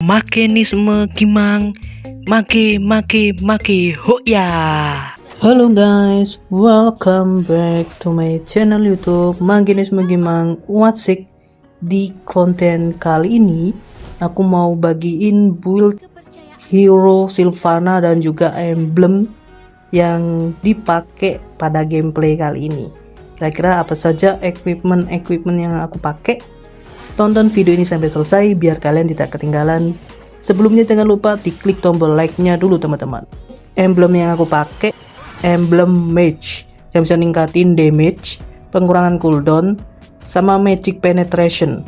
Makenisme Gimang, make hoya. Halo guys, welcome back to my channel YouTube Makenisme Gimang Watsik. Di konten kali ini aku mau bagiin build hero Sylvana dan juga emblem yang dipakai pada gameplay kali ini. Kira-kira apa saja equipment yang aku pakai? Tonton video ini sampai selesai biar kalian tidak ketinggalan. Sebelumnya jangan lupa diklik tombol like-nya dulu teman-teman. Emblem yang aku pakai emblem mage yang bisa ningkatin damage, pengurangan cooldown, sama magic penetration.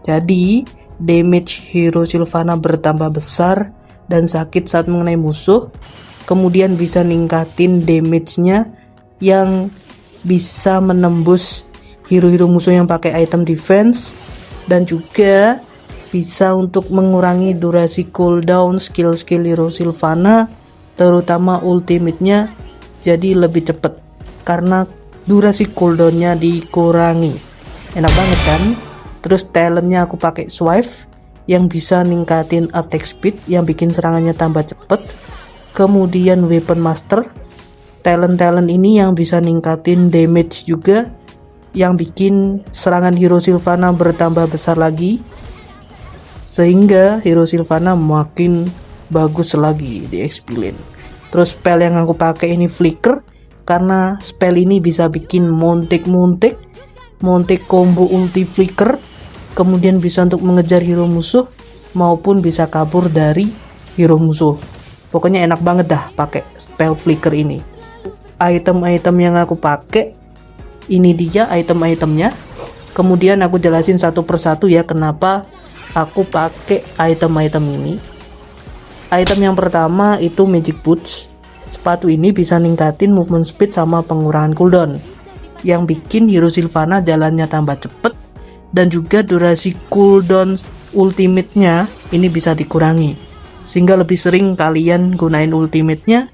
Jadi damage hero Sylvana bertambah besar dan sakit saat mengenai musuh. Kemudian bisa ningkatin damage-nya yang bisa menembus hero-hero musuh yang pakai item defense, dan juga bisa untuk mengurangi durasi cooldown skill-skill hero Sylvana, terutama ultimate-nya jadi lebih cepet karena durasi cooldown-nya dikurangi. Enak banget kan? Terus talent-nya aku pakai swipe yang bisa ningkatin attack speed yang bikin serangannya tambah cepet. Kemudian weapon master, talent ini yang bisa ningkatin damage juga, yang bikin serangan hero Sylvana bertambah besar lagi, sehingga hero Sylvana makin bagus lagi di XP lane. Terus spell yang aku pakai ini flicker, karena spell ini bisa bikin montek combo ulti flicker, kemudian bisa untuk mengejar hero musuh maupun bisa kabur dari hero musuh. Pokoknya enak banget dah pakai spell flicker ini. Item-item yang aku pakai ini dia item-itemnya. Kemudian aku jelasin satu persatu ya kenapa aku pakai item-item ini. Item yang pertama itu magic boots. Sepatu ini bisa ningkatin movement speed sama pengurangan cooldown, yang bikin hero Sylvana jalannya tambah cepet, dan juga durasi cooldown ultimate-nya ini bisa dikurangi, sehingga lebih sering kalian gunain ultimate-nya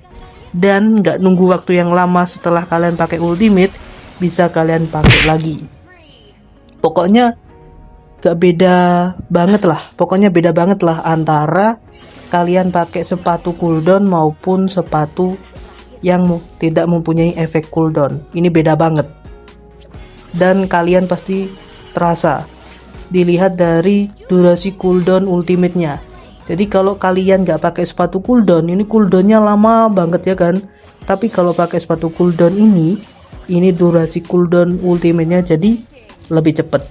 dan nggak nunggu waktu yang lama setelah kalian pakai ultimate, bisa kalian pakai lagi. Pokoknya beda banget lah antara kalian pakai sepatu cooldown maupun sepatu yang tidak mempunyai efek cooldown. Ini beda banget, dan kalian pasti terasa dilihat dari durasi cooldown ultimate-nya. Jadi kalau kalian nggak pakai sepatu cooldown, ini cooldownnya lama banget ya kan. Tapi kalau pakai sepatu cooldown ini durasi cooldown ultimate-nya jadi lebih cepat.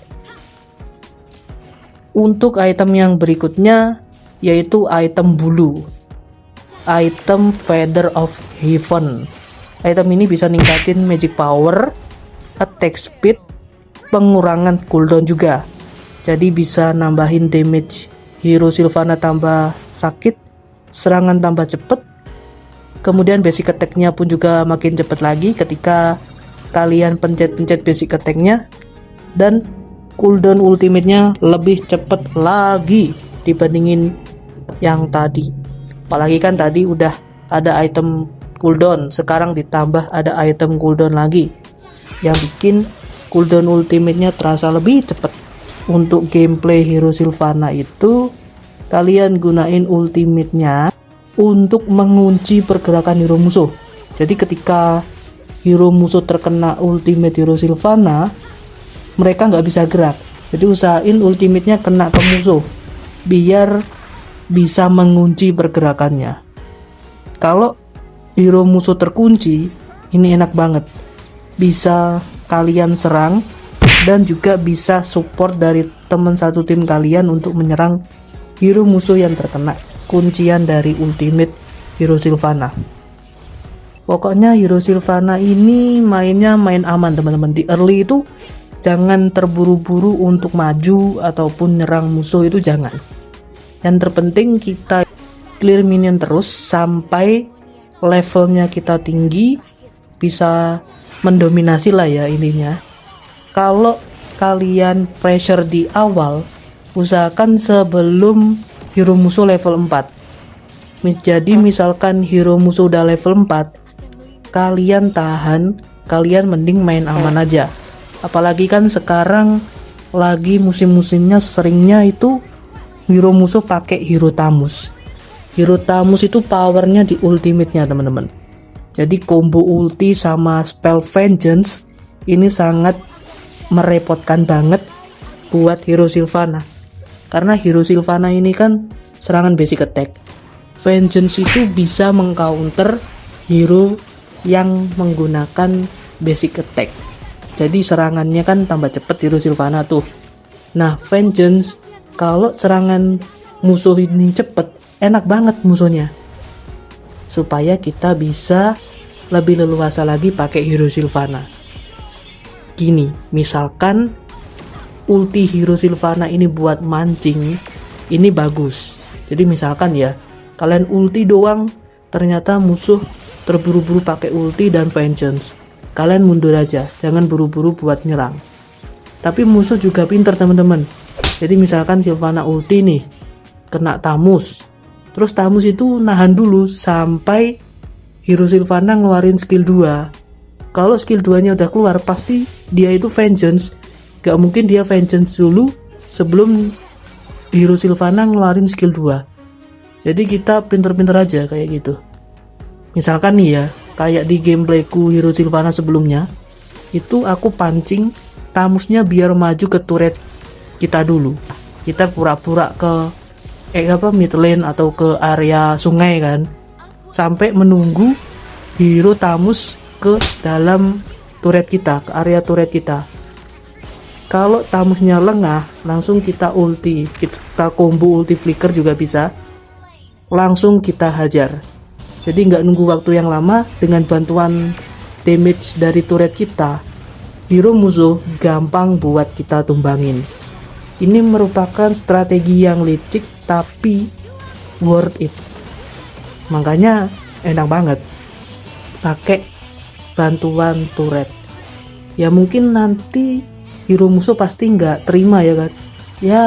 Untuk item yang berikutnya yaitu item bulu, item Feather of Heaven. Item ini bisa ningkatin magic power, attack speed, pengurangan cooldown juga. Jadi bisa nambahin damage hero Sylvana tambah sakit, serangan tambah cepet. Kemudian basic attack-nya pun juga makin cepet lagi ketika kalian pencet basic attack-nya, dan cooldown ultimate-nya lebih cepet lagi dibandingin yang tadi. Apalagi kan tadi udah ada item cooldown, sekarang ditambah ada item cooldown lagi yang bikin cooldown ultimate-nya terasa lebih cepet. Untuk gameplay hero Sylvana itu kalian gunain ultimate-nya untuk mengunci pergerakan hero musuh. Jadi ketika hero musuh terkena ultimate hero Sylvana, mereka nggak bisa gerak. Jadi usahain ultimate-nya kena ke musuh biar bisa mengunci pergerakannya. Kalau hero musuh terkunci, ini enak banget, bisa kalian serang dan juga bisa support dari teman satu tim kalian untuk menyerang hero musuh yang terkena kuncian dari ultimate hero Sylvana. Pokoknya hero Sylvana ini mainnya main aman teman-teman. Di early itu jangan terburu-buru untuk maju ataupun nyerang musuh, itu jangan. Yang terpenting kita clear minion terus sampai levelnya kita tinggi, bisa mendominasi lah ya intinya. Kalau kalian pressure di awal, usahakan sebelum hero musuh level 4. Jadi misalkan hero musuh udah level 4, kalian tahan, kalian mending main aman aja. Apalagi kan sekarang lagi musim-musimnya seringnya itu hero musuh pakai hero Tamus. Hero Tamus itu powernya di ultimate-nya teman-teman. Jadi combo ulti sama spell Vengeance ini sangat merepotkan banget buat hero Sylvana. Karena hero Sylvana ini kan serangan basic attack. Vengeance itu bisa mengcounter hero yang menggunakan basic attack. Jadi serangannya kan tambah cepet hero Sylvana tuh. Nah, Vengeance kalau serangan musuh ini cepet, enak banget musuhnya. Supaya kita bisa lebih leluasa lagi pakai hero Sylvana. Gini, misalkan ulti hero Sylvana ini buat mancing, ini bagus. Jadi misalkan ya, kalian ulti doang, ternyata musuh terburu-buru pakai ulti dan Vengeance. Kalian mundur aja, jangan buru-buru buat nyerang. Tapi musuh juga pinter teman-teman. Jadi misalkan Sylvana ulti nih, kena Tamus. Terus Tamus itu nahan dulu sampai hero Sylvana ngeluarin skill 2. Kalau skill 2-nya udah keluar, pasti dia itu Vengeance. Gak mungkin dia Vengeance dulu sebelum hero Sylvana ngeluarin skill 2. Jadi kita pinter-pinter aja kayak gitu. Misalkan nih ya, kayak di gameplayku hero Sylvana sebelumnya, itu aku pancing Tamusnya biar maju ke turret kita dulu. Kita pura-pura ke mid lane atau ke area sungai kan, sampai menunggu hero Tamus ke dalam turret kita, ke area turret kita. Kalau Tamusnya lengah, langsung kita ulti, kita combo ulti flicker juga bisa, langsung kita hajar. Jadi nggak nunggu waktu yang lama. Dengan bantuan damage dari turret kita, hero musuh gampang buat kita tumbangin. Ini merupakan strategi yang licik tapi worth it. Makanya enak banget pakai bantuan turret. Ya mungkin nanti hero musuh pasti nggak terima ya kan. Ya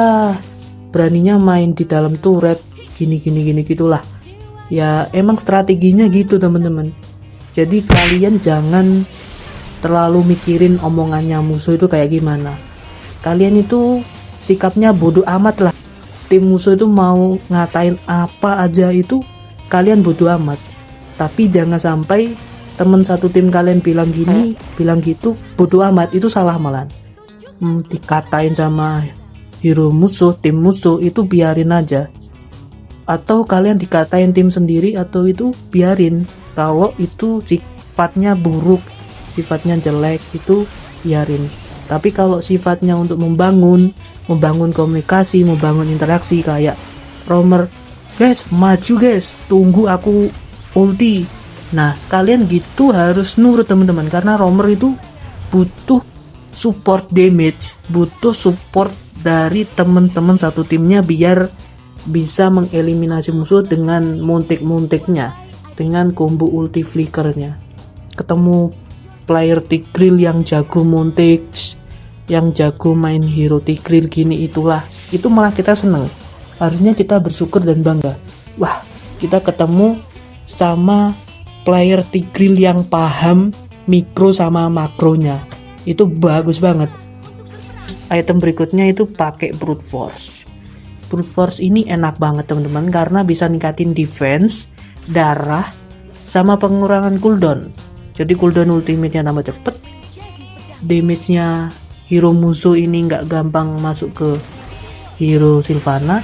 beraninya main di dalam turret gini gitulah. Ya emang strateginya gitu teman-teman. Jadi kalian jangan terlalu mikirin omongannya musuh itu kayak gimana. Kalian itu sikapnya bodoh amat lah. Tim musuh itu mau ngatain apa aja itu kalian bodoh amat. Tapi jangan sampai temen satu tim kalian bilang gini, bilang gitu, bodoh amat, itu salah malah. Dikatain sama hero musuh, tim musuh, itu biarin aja. Atau kalian dikatain tim sendiri, atau itu biarin. Kalau itu sifatnya buruk, sifatnya jelek, itu biarin. Tapi kalau sifatnya untuk membangun komunikasi, membangun interaksi, kayak Romer, guys maju guys, tunggu aku ulti. Nah kalian gitu harus nurut teman-teman, karena Romer itu butuh support damage, butuh support dari teman-teman satu timnya biar bisa mengeliminasi musuh dengan muntik-muntiknya, dengan combo ulti flickernya. Ketemu player Tigreal yang jago muntik, yang jago main hero Tigreal gini, itu malah kita seneng. Harusnya kita bersyukur dan bangga. Wah, kita ketemu sama player Tigreal yang paham mikro sama makronya. Itu bagus banget. Item berikutnya itu pakai Brute Force. Brute Force ini enak banget teman-teman, karena bisa ningkatin defense, darah, sama pengurangan cooldown. Jadi cooldown ultimate-nya tambah cepet, damage-nya hero musuh ini nggak gampang masuk ke hero Sylvana,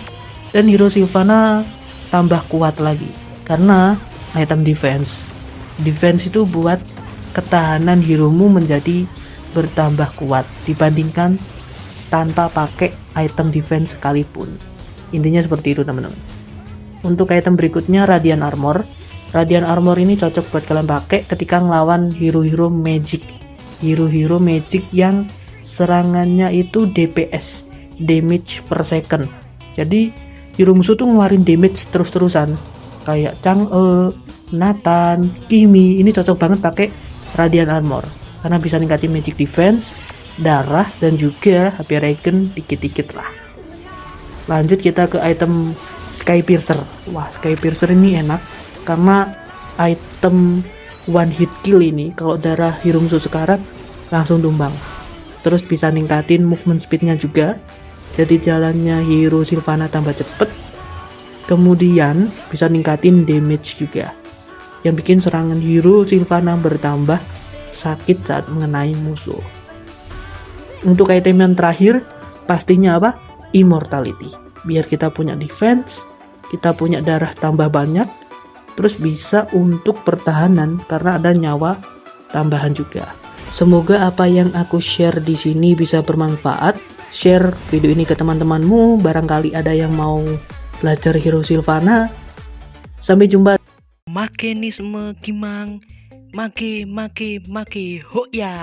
dan hero Sylvana tambah kuat lagi karena item defense. Defense itu buat ketahanan hero-mu menjadi bertambah kuat dibandingkan tanpa pakai item defense sekalipun. Intinya seperti itu teman-teman. Untuk item berikutnya Radiant Armor. Radiant Armor ini cocok buat kalian pakai ketika ngelawan hero-hero magic. Hero-hero magic yang serangannya itu DPS, damage per second. Jadi hero musuh tuh ngeluarin damage terus-terusan. Kayak Chang'e, Nathan, Kimi, ini cocok banget pakai Radiant Armor karena bisa ningkatin magic defense, darah, dan juga HP regen dikit-dikit lah. Lanjut kita ke item Sky Piercer. Wah, Sky Piercer ini enak karena item one hit kill ini, kalau darah hero musuh sekarat langsung tumbang. Terus bisa ningkatin movement speednya juga, jadi jalannya hero Sylvana tambah cepet. Kemudian bisa ningkatin damage juga, yang bikin serangan hero Sylvana bertambah sakit saat mengenai musuh. Untuk item yang terakhir pastinya apa? Immortality. Biar kita punya defense, kita punya darah tambah banyak, terus bisa untuk pertahanan karena ada nyawa tambahan juga. Semoga apa yang aku share di sini bisa bermanfaat. Share video ini ke teman-temanmu, barangkali ada yang mau belajar hero Sylvana. Sampai jumpa. Mekanisme Gimang, make hoya.